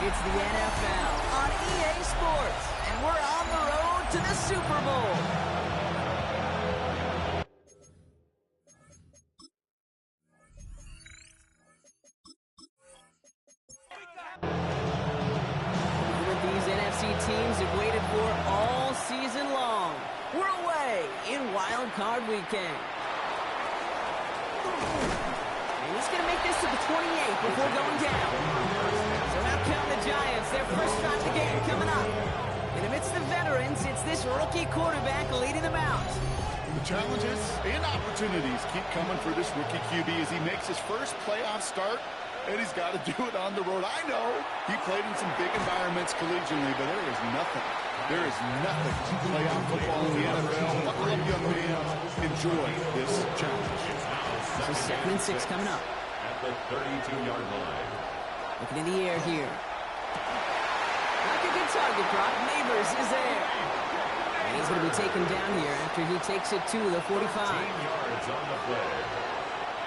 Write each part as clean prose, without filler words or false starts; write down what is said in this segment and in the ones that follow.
It's the NFL on EA Sports, and we're on the road to the Super Bowl. With these NFC teams have waited for all season long. We're away in Wild Card Weekend. And he's going to make this to the 28 before going down. So out come the Giants, their first shot at the game coming up. And amidst the veterans, it's this rookie quarterback leading them out. The challenges and opportunities keep coming for this rookie QB as he makes his first playoff start, and he's got to do it on the road. I know he played in some big environments collegially, but there is nothing playoff football in the NFL. Buckle up, young man. Enjoy this challenge. So 2nd and 6 coming up. At the 32-yard line. Looking in the air here. Like a good target drop. Neighbors is there. And he's going to be taken down here after he takes it to the 45. 15 yards on the play.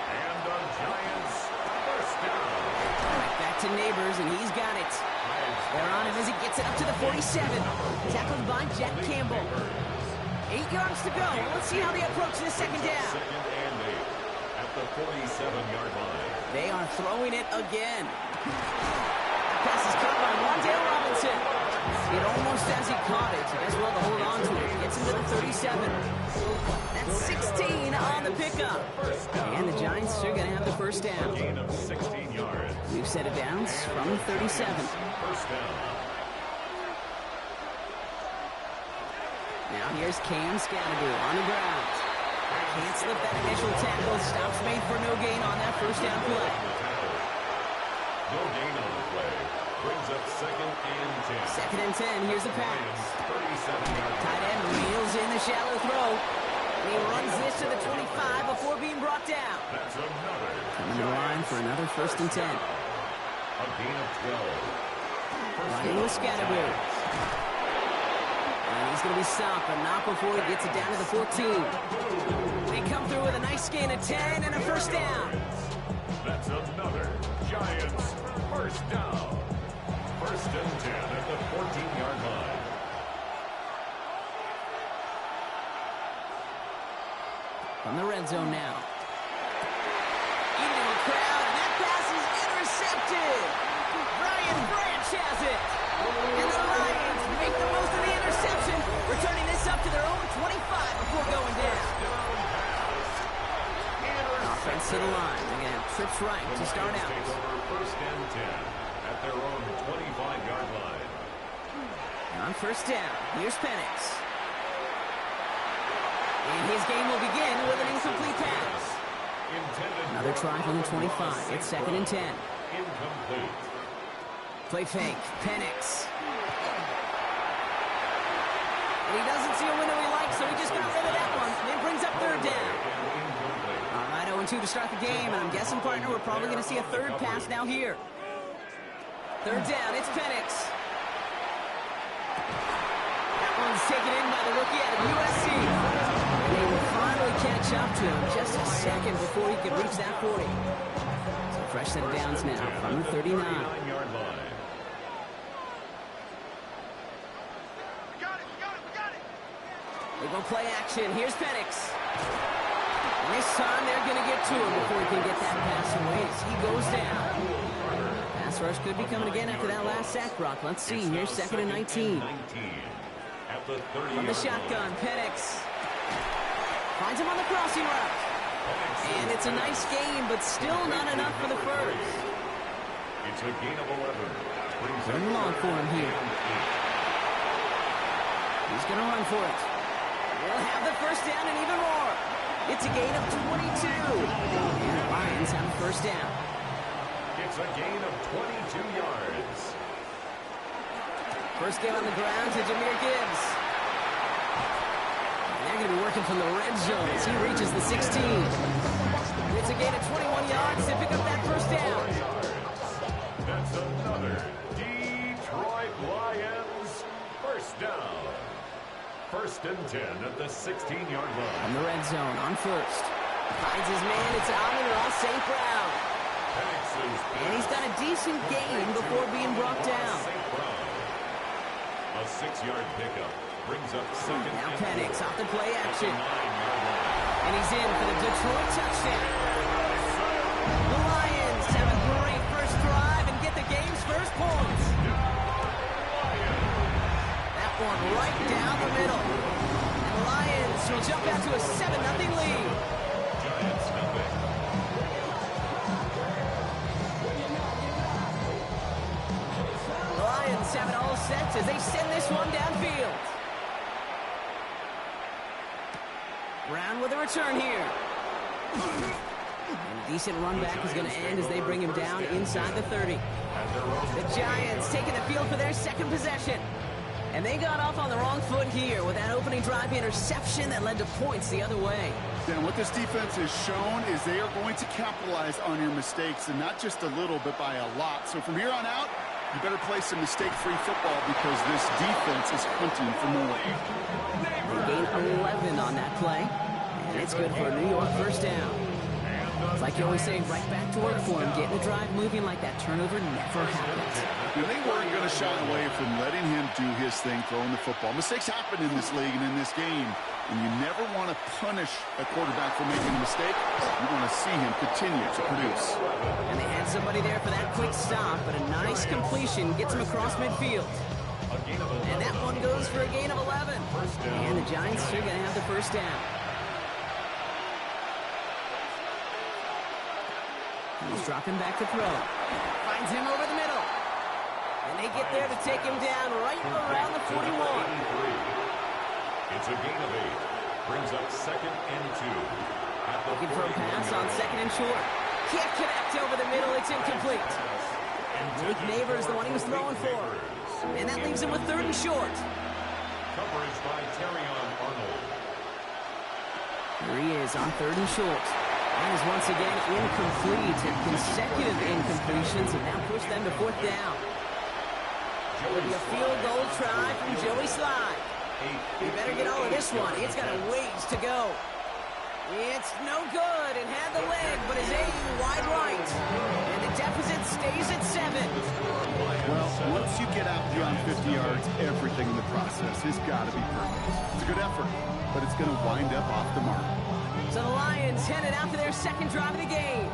And the Giants first down. Right back to Neighbors, and he's got it. They're on him as he gets it up to the 47. Tackled by Jack Campbell. 8 yards to go. Let's see how they approach the second down. Second and 8 at the 47-yard line. They are throwing it again. Pass is caught by Wan'Dale Robinson. It almost as he caught it. As well to hold on to it. Gets him to the 37. That's 16 on the pickup. And the Giants are going to have the first down. Gain of 16 yards. New set of downs from the 37. First down. Now here's Cam Scattergood on the ground. Can't slip that initial tackle. Stops made for no gain on that first down play. No gain on the play. Brings up 2nd and 10. 2nd and 10. Here's the pass. 37-yard Tight end reels in the shallow throw. And he runs this to the 25 before being brought down. That's another. Coming to the line for another 1st and 10. A gain of 12. Running with Scattergood. And he's going to be stopped, but not before he gets it down to the 14. They come through with a nice gain of 10 and a first down. That's another Giants first down. 1st and 10 at the 14-yard line. From the red zone now. Into a crowd, and that pass is intercepted. Brian Branch has it. And the Lions make the most of the interception, returning this up to their own 25 before going down. Offense to the line. They're going to have trips right to start out. 1st and 10 at their own 25-yard line. On first down, here's Penix. And his game will begin with an incomplete pass. Another try from the 25. It's 2nd and 10. Incomplete. Play fake. Penix. And he doesn't see a window he likes, so he just got rid of that one. And it brings up 3rd down. All right, 0-2 to start the game, and I'm guessing, partner, we're probably going to see a 3rd pass now here. 3rd down, it's Penix. That one's taken in by the rookie out of USC. And they will finally catch up to him just a second before he could reach that 40. So fresh set of downs now from the 39. 39-yard line. They go play action. Here's Penix. And this time they're going to get to him before he can get that pass away as he goes down. Pass rush could be coming again after that last sack, Brock. Let's see. Here's 2nd and 19. At the 30 From the shotgun, Penix finds him on the crossing route. And it's a nice game, but still not enough for the first. It's a gain of 11. Put him long for him here. He's going to run for it. They'll have the first down and even more. It's a gain of 22. And the Lions have the first down. It's a gain of 22 yards. First game on the ground to Jahmyr Gibbs. And they're going to be working from the red zone as he reaches the 16. It's a gain of 21 yards to pick up that first down. That's another Detroit Lions first down. 1st and 10 at the 16-yard line. From the red zone on first. Finds his man. It's Amon-Ra St. Brown. And he's got a deep decent gain before being brought down. A 6-yard pickup brings up second. Now Penix off the play action. And he's in for the Detroit touchdown. The Lions have a great first drive and get the game's first points. That one right down the middle. And the Lions will jump out to a 7-0 lead. Giants nothing. The Lions have it all set as they send this one downfield. Brown with a return here. And a decent run back is going to end as they bring him down inside the 30. The Giants taking the field for their second possession. And they got off on the wrong foot here with that opening drive interception that led to points the other way. And what this defense has shown is they are going to capitalize on your mistakes, and not just a little, but by a lot. So from here on out, you better play some mistake-free football because this defense is hunting for more. They gain 11 on that play, and it's good for a New York first down. It's like you always say, right back to work for him, getting the drive moving like that turnover never happened. Now, they weren't going to shy away from letting him do his thing, throwing the football. Mistakes happen in this league and in this game, and you never want to punish a quarterback for making a mistake. You want to see him continue to produce. And they had somebody there for that quick stop, but a nice completion gets him across midfield. And that one goes for a gain of 11. And the Giants are going to have the first down. He's dropping back to throw. Finds him over the middle. And they get there to take him down right around the 41. It's a gain of 8. Brings up second and 2. Looking for a pass on second and short. Can't connect over the middle. It's incomplete. Malik Neighbors, the one he was throwing for. And that leaves him with third and short. Coverage by Terrion Arnold. Here he is on third and short. And is once again incomplete. And consecutive incompletions have now pushed them to fourth down. It'll be a field goal try from Joey Slye. He better get all of this one. It's got a ways to go. It's no good and had the leg, but is aiming wide right. And the deficit stays at 7. Well, once you get out beyond 50 yards, everything in the process has got to be perfect. It's a good effort, but it's going to wind up off the mark. So the Lions headed out for their second drive of the game.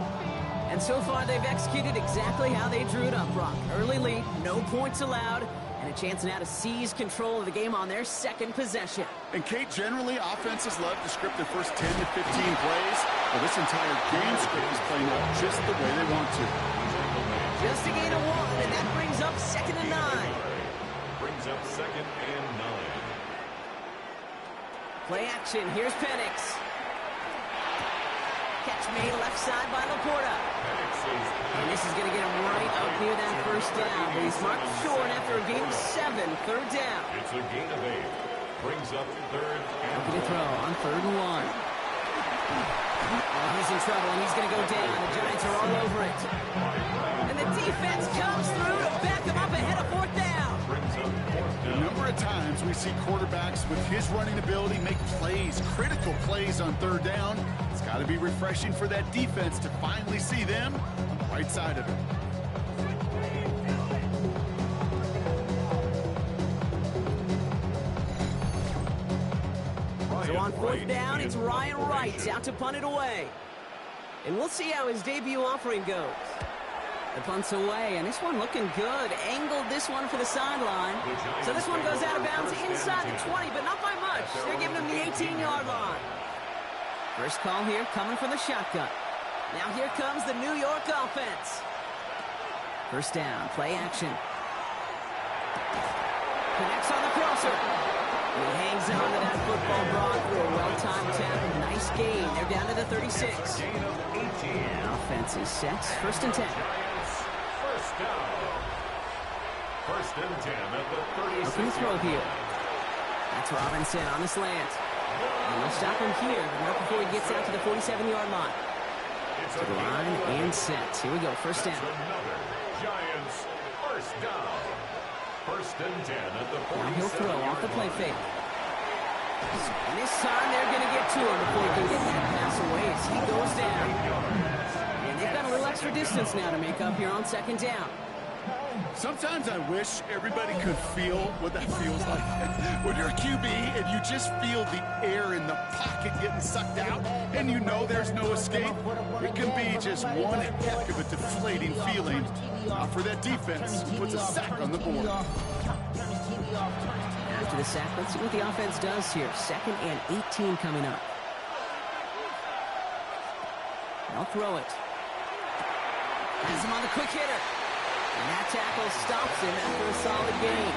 And so far, they've executed exactly how they drew it up, Brock. Early lead, no points allowed, and a chance now to seize control of the game on their second possession. And, Kate, generally, offenses love to script their first 10 to 15 plays. Well, this entire game script is playing out just the way they want to. Just a gain of 1, and that brings up second and 9. Brings up second and 9. Play action. Here's Penix. Catch made left side by Laporta. And this is going to get him right up near that first down. But he's marked short after a gain of 7. Third down. It's a gain of 8. Brings up third and Looking to throw on third and 1. Oh, he's in trouble, and he's going to go down. The Giants are all over it. And the defense comes through to back him up ahead of fourth down. brings up fourth A down. number of times we see quarterbacks with his running ability make plays, critical plays on third down. It's got to be refreshing for that defense to finally see them on the right side of it. So on fourth down, it's Ryan Wright out to punt it away. And we'll see how his debut offering goes. The punt's away, and this one looking good. Angled this one for the sideline. So this one goes out of bounds inside the 20, but not by much. They're giving him the 18-yard line. First call here coming from the shotgun. Now here comes the New York offense. First down, play action. Connects on the crosser. He hangs on to that football, Brock, for a well-timed tackle. Nice gain. They're down to the 36. Gain of 18. Offense is set. First and 10. First down. First and 10 at the 36. Looking to throw here. That's Robinson on the slant. And they'll stop him here right before he gets out to the 47-yard line. It's To the line and set. Here we go. First down. another Giants first down. First and 10 at the 47. Now he'll throw off the play fake. And this time they're going to get to him before he can get that pass away as he goes down. And they've got a little extra distance now to make up here on second down. Sometimes I wish everybody could feel what that feels like. When you're a QB and you just feel the air in the pocket getting sucked out and you know there's no escape, it can be just one heck of a deflating feeling for that defense who puts a sack on the board. After the sack, let's see what the offense does here. 2nd and 18 coming up. They'll throw it. Has him on the quick hitter. And that tackle stops him after a solid gain.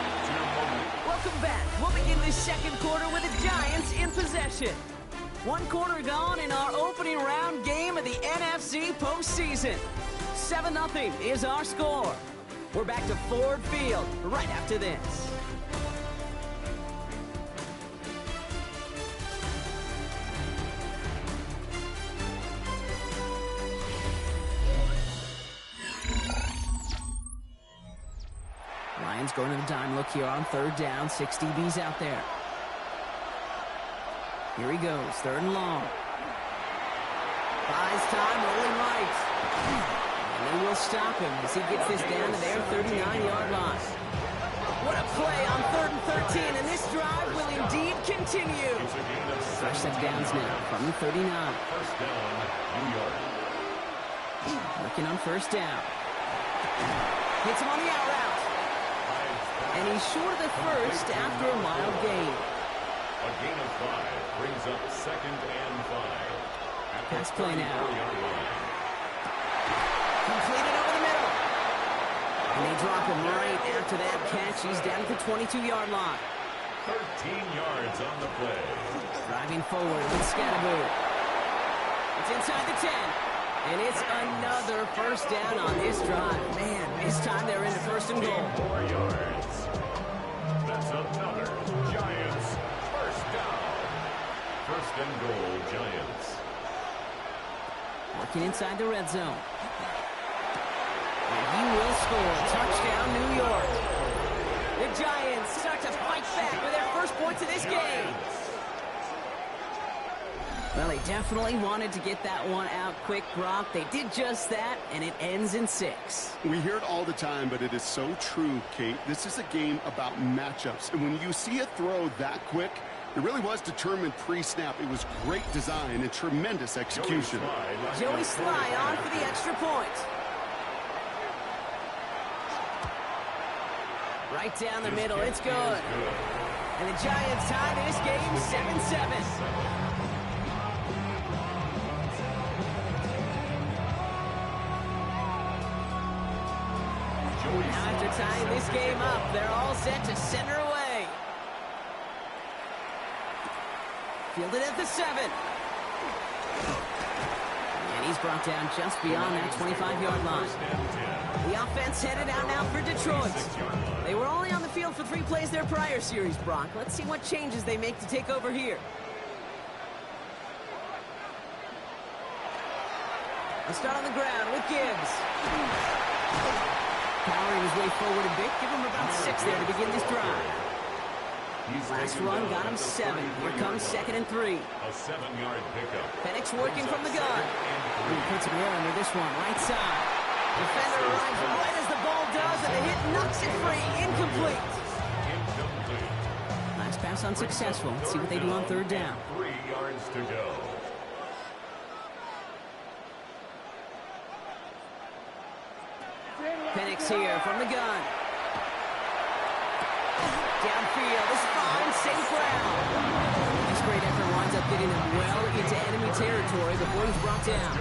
Welcome back. We'll begin this second quarter with the Giants in possession. 1 quarter gone in our opening round game of the NFC postseason. 7-0 is our score. We're back to Ford Field right after this. Lions going to the dime look here on 3rd down. 6 DBs out there. Here he goes, 3rd and long. Buys time, rolling right. And they will stop him as he gets this down to their 39-yard line. What a play on 3rd and 13, and this drive will indeed continue. Fresh set downs now from the 39. First down, New York. Working on 1st down. Hits him on the out route. And he's short of the first after a mild gain. A gain of 5 brings up 2nd and 5. Pass play now. Completed over the middle. And they drop him right after that catch. He's down at the 22-yard line. 13 yards on the play. Driving forward with Scatterboot. It's inside the 10. And it's another first down on this drive. Man, this time they're into 1st and goal. 4 yards. That's another Giants first down. 1st and goal, Giants. Working inside the red zone. And he will score. Touchdown, New York. The Giants start to fight back with their first points of this game. Well, they definitely wanted to get that one out quick, Brock. They did just that, and it ends in 6. We hear it all the time, but it is so true, Kate. This is a game about matchups. And when you see a throw that quick, it really was determined pre-snap. It was great design and tremendous execution. Joey Sly on for the extra point. Right down the middle. It's good. And the Giants tie this game 7-7. Now after tying this game up, they're all set to center away. Fielded at the 7. And he's brought down just beyond that 25-yard line. The offense headed out now for Detroit. They were only on the field for 3 plays their prior series, Brock. Let's see what changes they make to take over here. Let's start on the ground with Gibbs. Powering his way forward a bit. Give him about 6 there to begin this drive. Last run got him 7. Here comes 2nd and 3. A 7-yard pickup. Penix working from the gun. He puts him there under this one, right side. Defender arrives right as the ball does, and the hit knocks it free. Incomplete. Last pass unsuccessful. Let's see what they do on 3rd down. 3 yards to go. Penix here from the gun. Downfield, this fine, safe ground. This great effort winds up getting him well into enemy territory before he's brought down.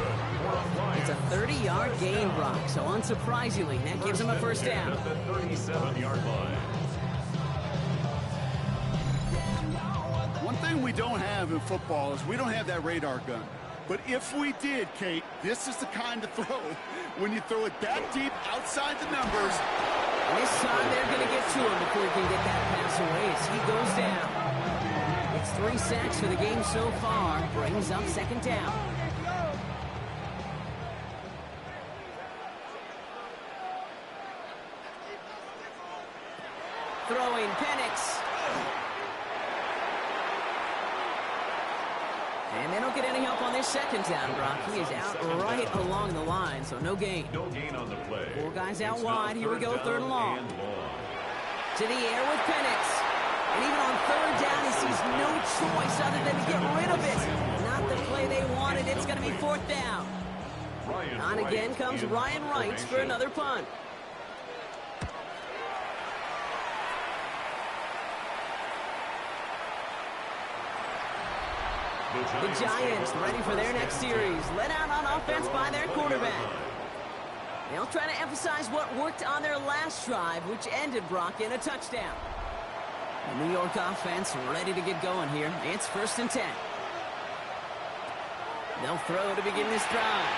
It's a 30-yard gain, Brock, so unsurprisingly, that gives him a first down. At the 37-yard line. One thing we don't have in football is we don't have that radar gun. But if we did, Kate, this is the kind of throw when you throw it that deep outside the numbers. This time they're going to get to him before he can get that pass away as he goes down. It's 3 sacks for the game so far. Brings up 2nd down. Throwing Penix. And they don't get any help on their second down, Brock. He is out right along the line, so no gain. No gain on the play. 4 guys out It's wide. now Here we go, third and long. and long. To the air with Penix. And even on third down, he sees no choice other than to get rid of it. Not the play they wanted. It's going to be 4th down. On again comes Ryan Wright for another punt. The Giants ready for their next series. Led out on offense by their quarterback. They'll try to emphasize what worked on their last drive, which ended, Brock, in a touchdown. The New York offense ready to get going here. It's 1st and 10. They'll throw to begin this drive.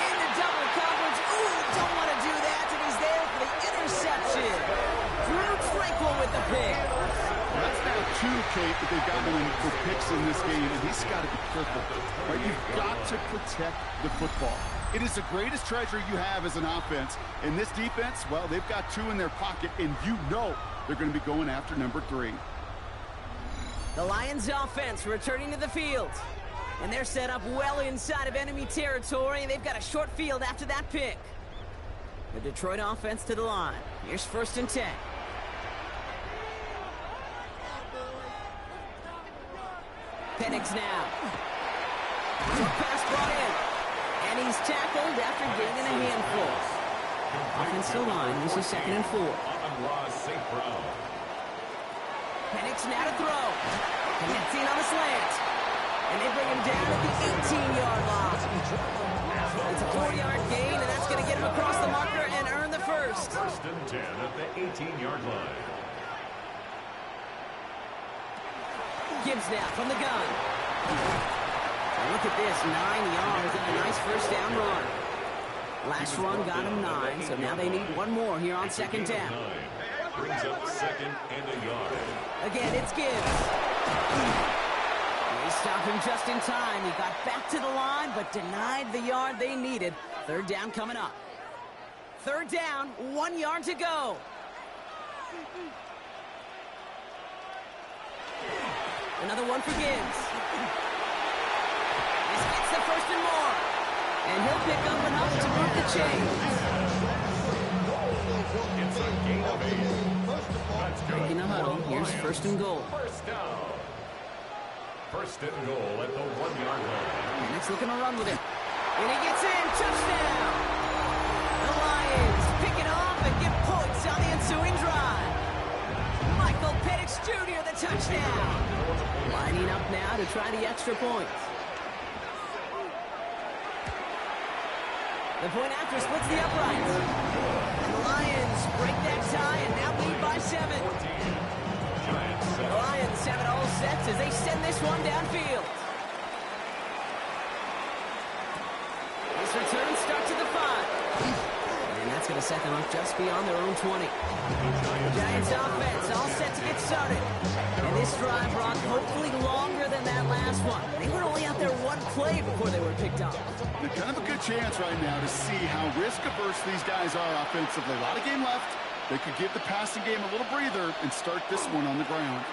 Into double coverage. Ooh, don't want to do that. And he's there for the interception. Drew Tranquill with the pick. That's now 2, Kate, that they've got going for picks in this game, and he's got to be careful. Right? You've got to protect the football. It is the greatest treasure you have as an offense. And this defense, well, they've got 2 in their pocket, and you know they're going to be going after number 3. The Lions offense returning to the field. And they're set up well inside of enemy territory. They've got a short field after that pick. The Detroit offense to the line. Here's 1st and 10. Penix now. Pass brought in. And he's tackled after gaining a handful. Offensive line. This is 2nd and 4. Penix now to throw. Connecting on a slant. And they bring him down at the 18-yard line. It's a 4-yard gain, and that's going to get him across the marker and earn the first. 1st and 10 at the 18-yard line. Gibbs now from the gun. And look at this, 9 yards and a nice first down run. Last run got him 9, so now they need 1 more here on 2nd down. Brings up 2nd and a yard. Again, it's Gibbs. They stopped him just in time. He got back to the line, but denied the yard they needed. 3rd down coming up. 3rd down, 1 yard to go. Another one for Gibbs. This gets the 1st and more. And he'll pick up enough to move the chains. It's a gain of 8. Breaking the huddle. Here's 1st and goal. 1st down. 1st and goal at the 1-yard line. Penix looking to run with it. And he gets in. Touchdown. The Lions pick it off and get points on the ensuing drive. Michael Penix Jr. the touchdown. Lining up now to try the extra points. The point after splits the uprights. And the Lions break that tie and now lead by 7. The Lions have it all set as they send this one downfield. This return starts at the 5. And that's going to set them up just beyond their own 20. Giants offense all set to get started. And this drive, Brock, hopefully longer than that last one. They were only out there 1 play before they were picked up. They're kind of a good chance right now to see how risk-averse these guys are offensively. A lot of game left. They could give the passing game a little breather and start this one on the ground.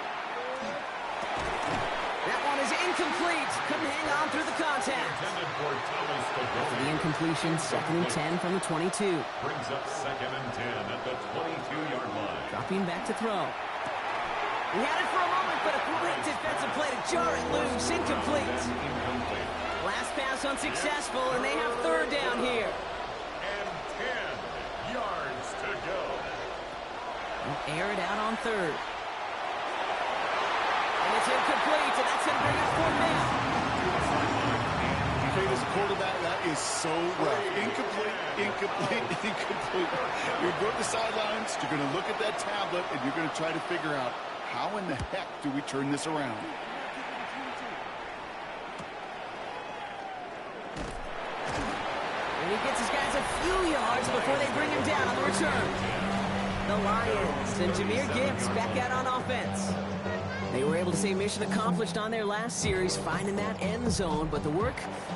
That one is incomplete. Couldn't hang on through the contact. The incompletion, 2nd and 10 from the 22. Brings up 2nd and 10 at the 22-yard line. Dropping back to throw. He had it for a moment, but a great defensive play to jar it loose. Incomplete. Last pass unsuccessful, and they have 3rd down here. And 10 yards to go. They'll air it out on 3rd. And it's incomplete, and that's going to bring up 4th down. Okay, as a quarterback, that is so rough. Incomplete, incomplete, incomplete. You're going to the sidelines, you're going to look at that tablet, and you're going to try to figure out how in the heck do we turn this around? And he gets his guys a few yards before they bring him down on the return. The Lions and Jahmyr Gibbs back out on offense. They were able to say mission accomplished on their last series, finding that end zone, but the work,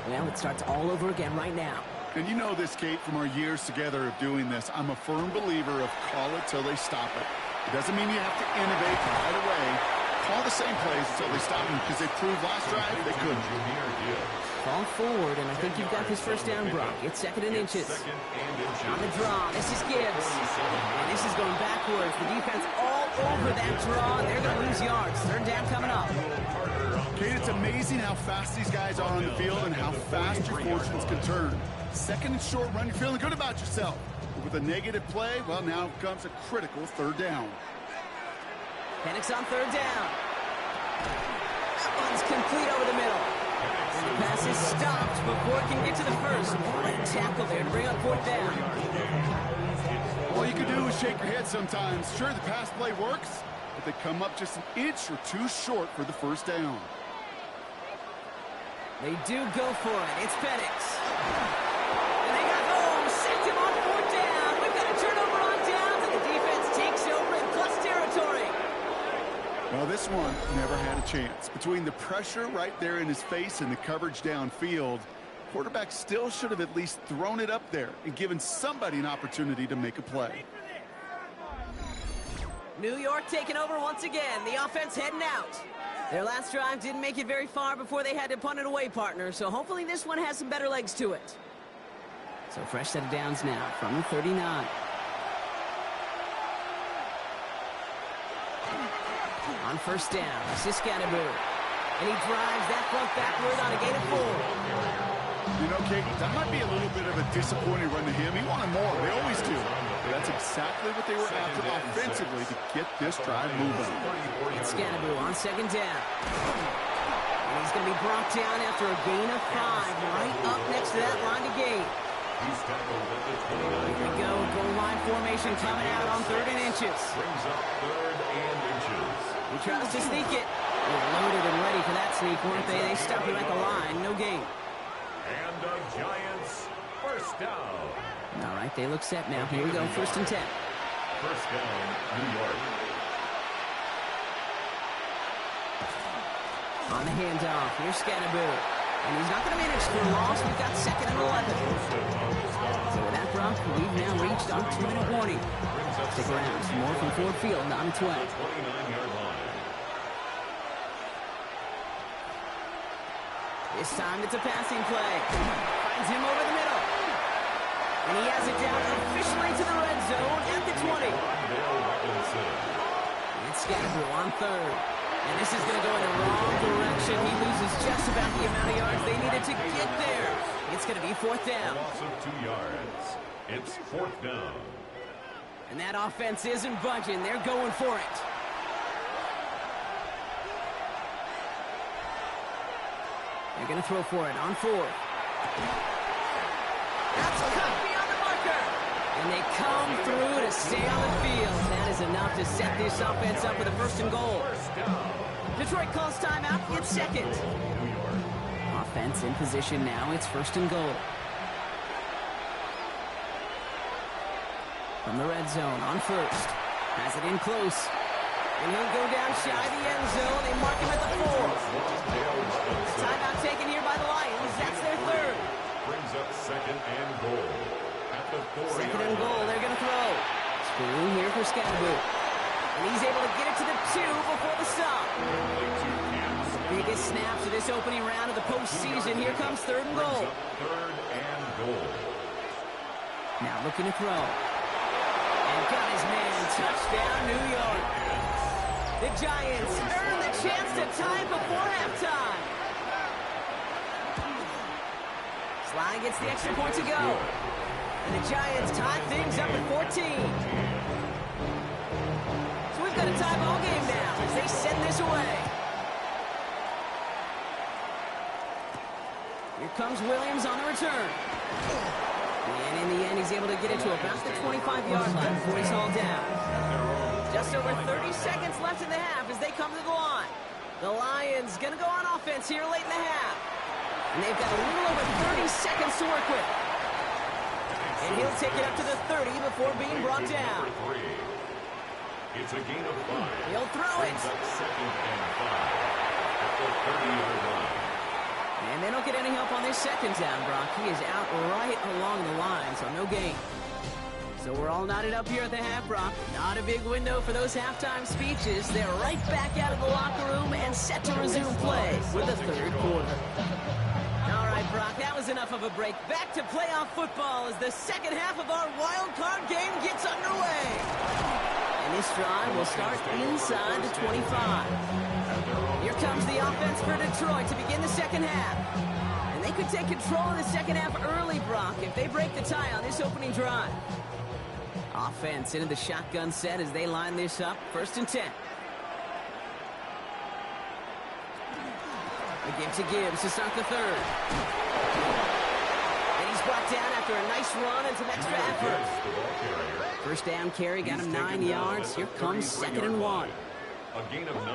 well, it starts all over again right now. And you know this, Kate, from our years together of doing this. I'm a firm believer of call it till they stop it. It doesn't mean you have to innovate right away. call the same plays until they stop him because they proved last drive they couldn't. Fall forward, and I think you've got this first down, Brock. It's second and inches. On the draw, this is Gibbs. And this is going backwards. The defense all over that draw. They're going to lose yards. Third down coming up. Kate, it's amazing how fast these guys are on the field and how fast your fortunes can turn. Second and short run, you're feeling good about yourself. But with a negative play, well, now comes a critical third down. Penix on third down. That one's complete over the middle. And the pass is stopped before it can get to the first. Great tackle there to bring up fourth down. All you can do is shake your head sometimes. Sure, the pass play works, but they come up just an inch or two short for the first down. They do go for it. It's Penix. And they got home. Sent him on fourth down. We've got a turnover on downs, and the defense takes over in plus territory. Well, this one never had a chance. Between the pressure right there in his face and the coverage downfield, quarterback still should have at least thrown it up there and given somebody an opportunity to make a play. New York taking over once again. The offense heading out. Their last drive didn't make it very far before they had to punt it away, partner, so hopefully this one has some better legs to it. So fresh set of downs now from the 39. On first down, this is Scatterbury. And he drives that front backward on a gain of 4. You know, Kate, that might be a little bit of a disappointing run to him. He wanted more. They always do. But that's exactly what they were after offensively to get this drive moving. It's Scatterbury on second down. And he's going to be brought down after a gain of 5, right up next to that line to gain. Here we go, goal line formation coming out on third and inches. Brings up third and inches. He tries to sneak it. They were loaded and ready for that sneak, weren't they? They stopped him at the line. No gain. And the Giants first down. All right, they look set now. Here we go, first and 10. First down, New York. On the handoff, here's Scatterbury. And he's not going to manage for a loss. We've got second and 11. So with that, Brock, we've now reached our 2-minute warning. Stick around. Some more from Ford Field on its way. 29-yard line. This time it's a passing play. Finds him over the middle. And he has it down officially to the red zone at the 20. It's Scatterbury on third. And this is going to go in the wrong direction. He loses just about the amount of yards they needed to get there. It's going to be fourth down. Loss of 2 yards. It's fourth down. And that offense isn't budging. They're going for it. They're going to throw for it on fourth. That's cut beyond the marker. And they come through to stay on the field. That is enough to set this offense up with a first and goal. Detroit calls timeout. It's second. Offense in position now. It's first and goal. From the red zone on first. Has it in close. And he'll go down shy of the end zone. They mark him at the 4. Timeout taken here by the Lions. That's their third. Brings up second and goal. At the 4. Second and goal. They're going to throw. Screen here for Scatterbury. And he's able to get it to the 2 before the stop. Biggest snaps of this opening round of the postseason. Here comes third and goal. Third and goal. Now looking to throw. And got his man. Touchdown, New York. The Giants earn the chance to tie it before halftime. Sly gets the extra point to go. And the Giants tie things up at 14. So we've got a tie ball game now as they send this away. Here comes Williams on the return. And in the end, he's able to get it to about the 25-yard line before he's hauled down. Just over 30 seconds left in the half as they come to the line. The Lions going to go on offense here late in the half. And they've got a little over 30 seconds to work with. And he'll take it up to the 30 before being brought down. It's a gain of 5. He'll throw it. Second and 5 at the 30-yard line. And they don't get any help on this second down, Brock. He is out right along the line, so no gain. So we're all knotted up here at the half, Brock. Not a big window for those halftime speeches. They're right back out of the locker room and set to resume play with the third quarter. All right, Brock, that was enough of a break. Back to playoff football as the second half of our wild card game gets underway. And this drive will start inside the 25. Here comes the offense for Detroit to begin the second half. And they could take control of the second half early, Brock, if they break the tie on this opening drive. Offense into the shotgun set as they line this up. 1st and 10. The give to Gibbs to start the third. And he's brought down after a nice run and some extra effort. First down carry got him 9 yards. Here comes 2nd and 1. A gain of 9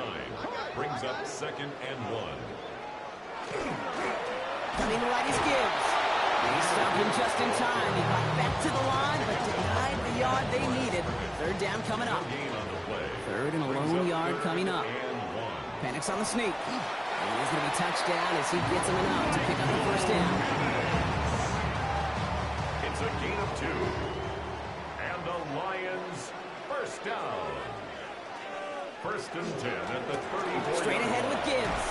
brings up 2nd and 1. Coming right is Gibbs. He stopped him just in time. He got back to the line, but denied the yard they needed. Third down coming up. Third and a lone yard coming up. Penix on the sneak. And he's going to be touchdown as he gets him enough to pick up the first down. It's a gain of 2. And the Lions first down. 1st and 10 at the 34. Straight ahead with Gibbs.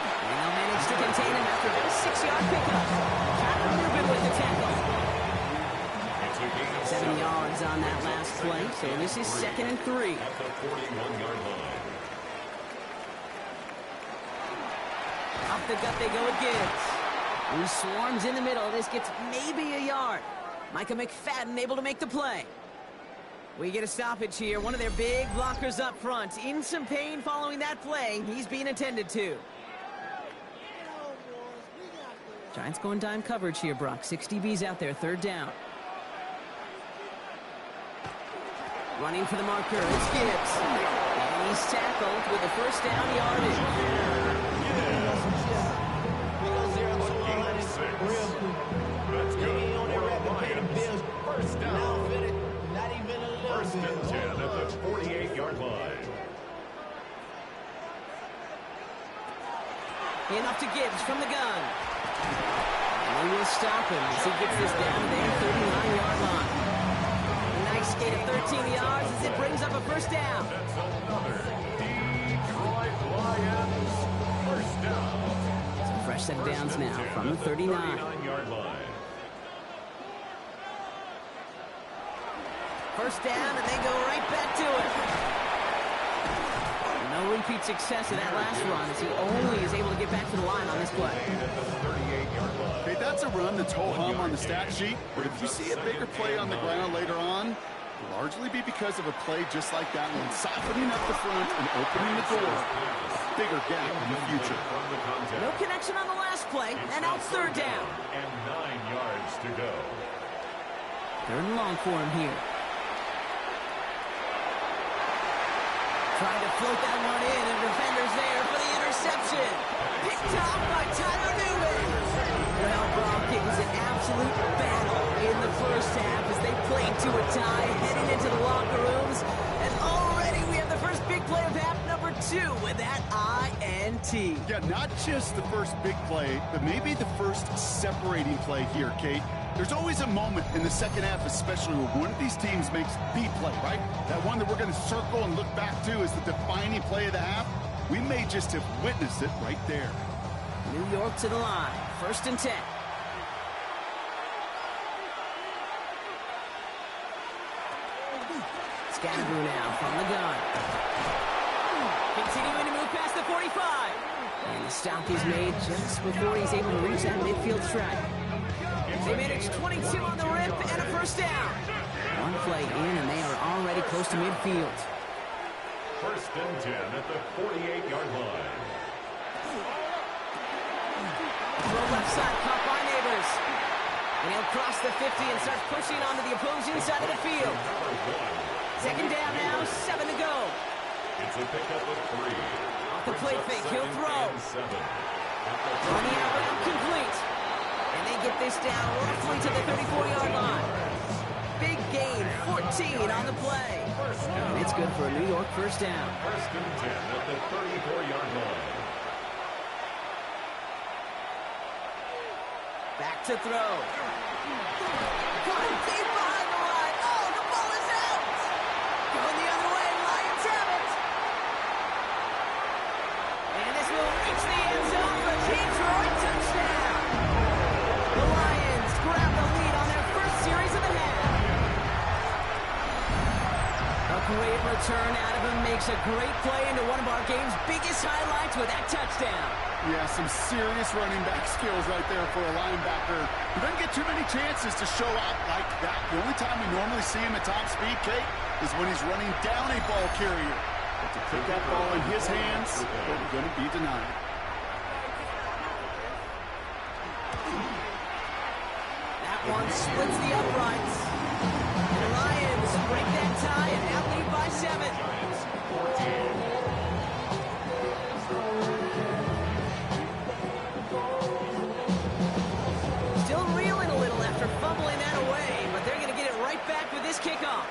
And they'll manage to contain him after a 6-yard pickup. Kyler Rubin with the tackle. 7 yards on that last play, so this is 2nd and 3. At the 41-yard line. Off the gut they go with Gibbs. Who swarms in the middle. This gets maybe a yard. Micah McFadden able to make the play. We get a stoppage here. One of their big blockers up front. In some pain following that play. He's being attended to. Giants going dime coverage here, Brock. 6 DBs out there. 3rd down. Running for the marker. It's Gibbs. And he's tackled with the first down yardage. That's good. Lions first down. 1st and 10 at the 48-yard line. Enough to Gibbs from the gun. And they will stop him as he gets this down to their 39-yard line. A nice gain of 13 yards as it brings up a first down. That's another Detroit Lions first down. Some fresh set of downs now from the 39. 39-yard line. First down, and they go right back to it. No repeat success of that last run as he only is able to get back to the line on this play. Hey, that's a run that's ho-hum on the stat sheet, but if you see a bigger play on the ground later on, it'll largely be because of a play just like that one, softening up the front and opening the door. A bigger gap in the future. No connection on the last play, and now 3rd down. And 9 yards to go. 3rd and long for him here. Trying to float that one in, and defenders there for the interception. Picked off by Tyler Newman. Well, Brock, it was an absolute battle in the first half as they played to a tie, heading into the locker rooms. And already we have the first big play of half number 2 with that INT. Yeah, not just the first big play, but maybe the first separating play here, Kate. There's always a moment in the second half, especially when one of these teams makes the play, right? That one that we're going to circle and look back to as the defining play of the half. We may just have witnessed it right there. New York to the line. 1st and 10. Scatterboo now from the gun. Continuing to move past the 45. And the stop is made just before he's able to reach that midfield strike. They managed 22 on the rip and a first down. One play in, and they are already close to midfield. 1st and 10 at the 48-yard line. Throw left side, caught by Neighbors. And he'll cross the 50 and start pushing onto the opposing side of the field. 2nd down now, 7 to go. It's a pickup of 3. Off the play fake, he'll throw. On the out route, complete. And they get this down roughly to the 34-yard line. Big gain, 14 on the play. And it's good for a New York first down. 1st and 10 at the 34-yard line. Back to throw. Going deep behind the line. Oh, the return out of him, makes a great play into one of our game's biggest highlights with that touchdown. Yeah, some serious running back skills right there for a linebacker. He doesn't get too many chances to show out like that. The only time we normally see him at top speed, Kate, is when he's running down a ball carrier. But to put that ball in his hands, they're going to be denied. That one splits the uprights. And the Lions break that tie and now lead by 7. Still reeling a little after fumbling that away, but they're going to get it right back with this kickoff.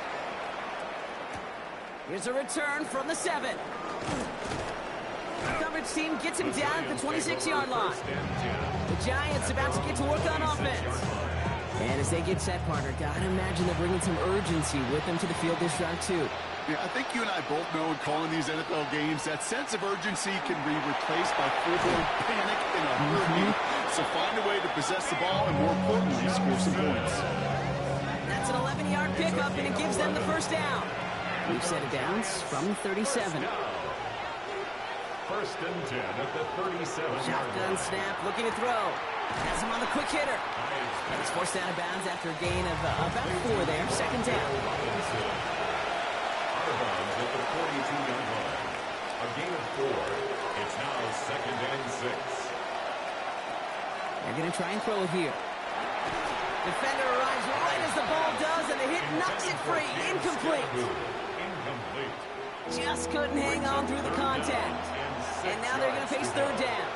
Here's a return from the 7. The coverage team gets him down at the 26-yard line. The Giants about to get to work on offense. And as they get set, partner, gotta imagine they're bringing some urgency with them to the field this drive, too. Yeah, I think you and I both know in calling these NFL games that sense of urgency can be replaced by full-blown panic in a hurry. So find a way to possess the ball and, more importantly, score some points. That's an 11-yard pickup, and it gives them the first down. We've set it down from 37. First and 10 at the 37-yard Shotgun line. snap, looking to throw. Has him on the quick hitter. And he's forced out of bounds after a gain of about 4 there. Second down. Out of bounds at the 42-yard line. A gain of 4. It's now second and 6. They're going to try and throw it here. Defender arrives right as the ball does, and the hit knocks it free. Incomplete. Incomplete. Just couldn't hang on through the contact. And now they're going to face third down.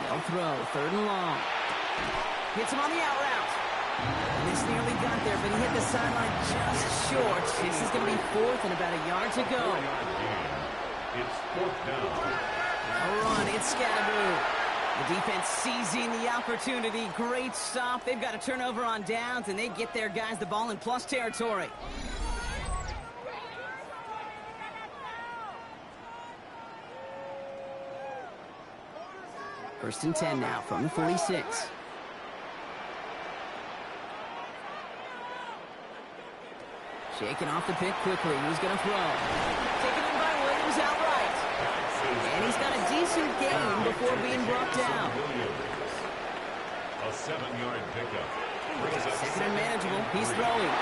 They'll throw, third and long. Hits him on the out route. And this nearly got there, but he hit the sideline just short. This is going to be fourth and about a yard to go. It's fourth down. A run, it's Scatterboo. The defense seizing the opportunity. Great stop. They've got a turnover on downs, and they get their guys the ball in plus territory. First and 10 now from the 46. Shaking off the pick quickly. Who's going to throw? Taken in by Williams outright. And he's got a decent gain before being brought down. A 7-yard pickup. Second and manageable. He's throwing.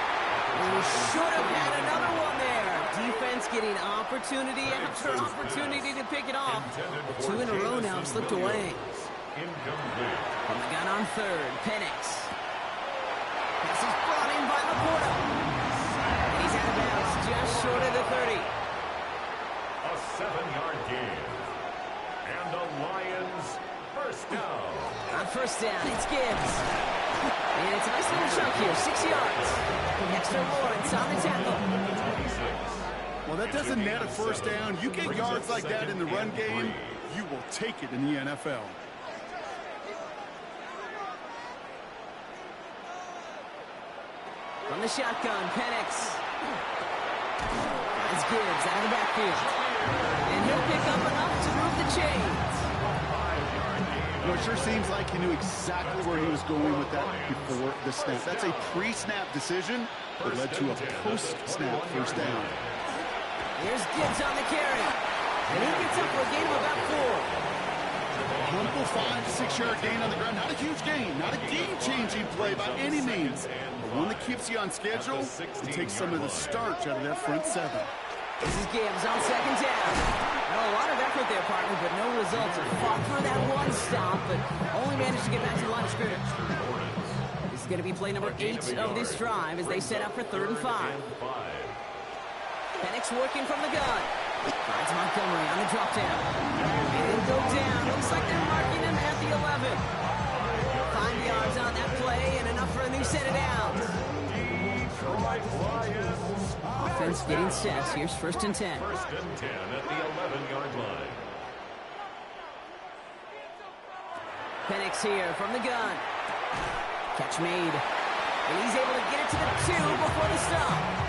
He should have had another one there. Defense getting opportunity after opportunity to pick it off. But 2 in a row now have slipped away. Incomplete. From the gun on third, Penix. Pass is brought in by Laporta. And he's out of bounds, just short of the 30. A 7-yard gain. And the Lions first down. On first down, it's Gibbs. And it's a nice little chunk here, 6 yards. Dexter Lawrence on the tackle. Well, that doesn't net a first down. You get yards like that in the run game, you will take it in the NFL. From the shotgun, Penix. That's Gibbs out of the backfield. And he'll pick up enough to move the chains. You know, it sure seems like he knew exactly where he was going with that before the snap. That's a pre-snap decision that led to a post-snap first down. Here's Gibbs on the carry. And he gets up for a gain of about 4. Humble 5 to 6 yard gain on the ground. Not a huge gain, not a game-changing play by any means, but one that keeps you on schedule and takes some of the starch out of that front 7. This is Gibbs on second down. Well, a lot of effort there, partner, but no results. Fought for that one stop, but only managed to get back to the line of scrimmage. This is going to be play number 8 of this drive as they set up for 3rd and 5. Penix working from the gun. Finds Montgomery on the drop down. And he'll go down. Looks like they're marking him at the 11. 5 yards on that play and enough for a new set of downs. Offense getting set. Here's 1st and 10. First and 10 at the 11-yard line. Penix here from the gun. Catch made. And he's able to get it to the 2 before the stop.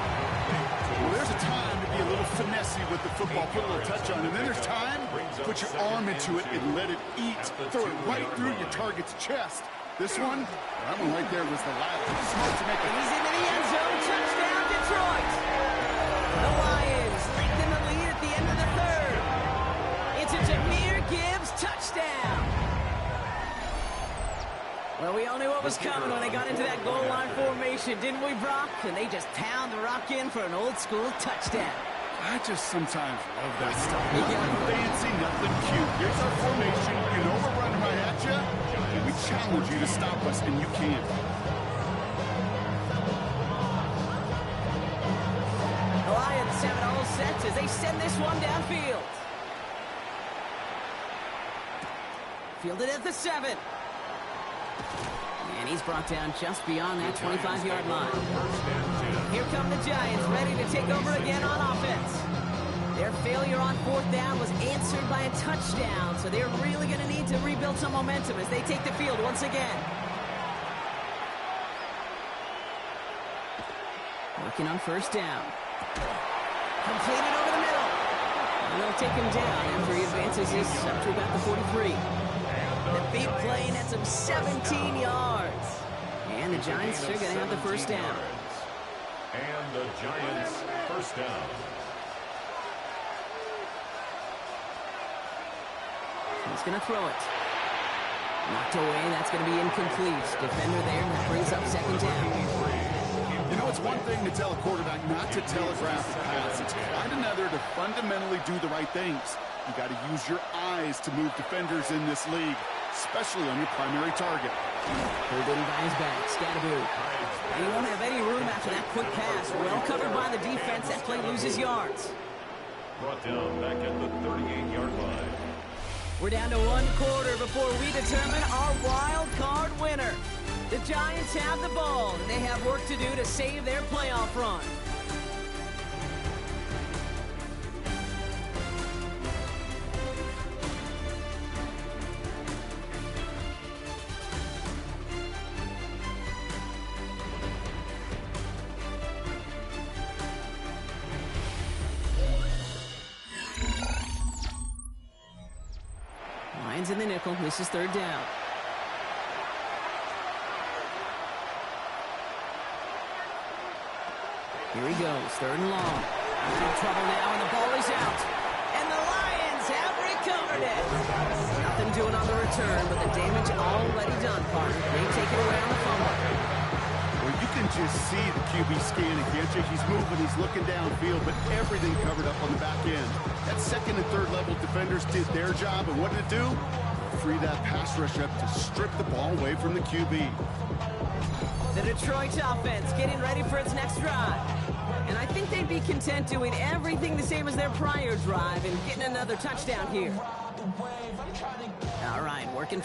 Well, there's a time to be a little finessey with the football, put a little touch on, and then there's time to put your arm into it and let it eat, throw it right through your target's chest. This one, that one right there was the last. Smart to make it. He's into the end zone. Touchdown, Detroit! was coming when they got into that goal line formation, didn't we, Brock? And they just pound the rock in for an old-school touchdown. I just sometimes love that stuff. Nothing fancy, nothing cute. Here's our formation. You know we're running right at you. And we challenge you to stop us, and you can't. The Lions have it all set as they send this one downfield. Fielded at the 7. And he's brought down just beyond that 25-yard line. Here come the Giants, ready to take over again on offense. Their failure on 4th down was answered by a touchdown, so they're really going to need to rebuild some momentum as they take the field once again. Working on 1st down. Completed over the middle. And they'll take him down after he advances this up to about the 43. The big play nets him 17 yards. And the Giants are going to have the 1st down. And the Giants 1st down. He's going to throw it. Knocked away. That's going to be incomplete. Defender there. That brings up 2nd down. You know, it's one thing to tell a quarterback not to telegraph a pass. It's quite another to fundamentally do the right things. You got to use your eyes to move defenders in this league, especially on your primary target. Pulled in by his back, Scadaboo. And he won't have any room after that quick pass. Well covered by the defense. That play loses yards. Brought down back at the 38-yard line. We're down to 1 quarter before we determine our wild card winner. The Giants have the ball, and they have work to do to save their playoff run. Lions in the nickel. This is 3rd down. Here he goes, 3rd and long. He's in trouble now, and the ball is out. And the Lions have recovered it. Nothing doing on the return, but the damage already done, partner. They take it away on the fumble. Well, you can just see the QB scanning, can't you? He's moving, he's looking downfield, but everything covered up on the back end. That 2nd and 3rd level defenders did their job, and what did it do? Free that pass rush up to strip the ball away from the QB. The Detroit offense getting ready for its next drive. And I think they'd be content doing everything the same as their prior drive and getting another touchdown here. All right, working from